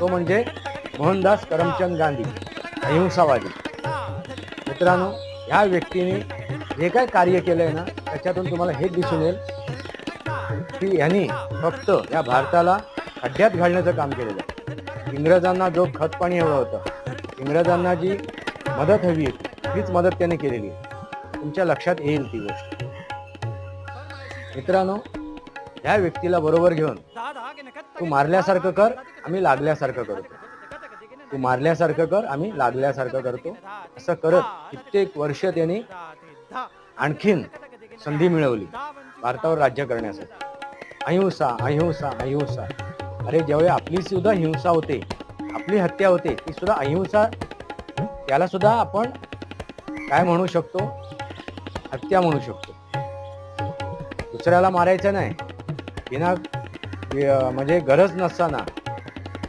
तो म्हणजे मोहनदास करमचंद गांधी, अहिंसावादी. मित्रांनो, ह्या व्यक्तीने जे काय कार्य केलंय ना, त्याच्यातून तुम्हाला हेच दिसून येईल की यांनी फक्त या भारताला खड्ड्यात घालण्याचं काम केलेलं आहे. इंग्रजांना जो खतपाणी हवं होतं, इंग्रजांना जी मदत हवी होती, तीच मदत त्याने केलेली आहे. तुमच्या लक्षात येईल ती गोष्ट. मित्रांनो, ह्या व्यक्तीला बरोबर घेऊन तू मारल्यासारखं कर, आम्ही लागल्यासारखं करतो. तू मारल्यासारखं कर, आम्ही लागल्यासारखं करतो. असं करत कित्येक वर्ष त्यांनी आणखीन संधी मिळवली भारतावर राज्य करण्यासाठी. अहिंसा अहिंसा अहिंसा. अरे जेव्हा आपली सुद्धा हिंसा होते, आपली हत्या होते, ती सुद्धा अहिंसा, त्याला सुद्धा आपण काय म्हणू शकतो, हत्या म्हणू शकतो. दुसऱ्याला मारायचं नाही, बिना म्हणजे गरज नसताना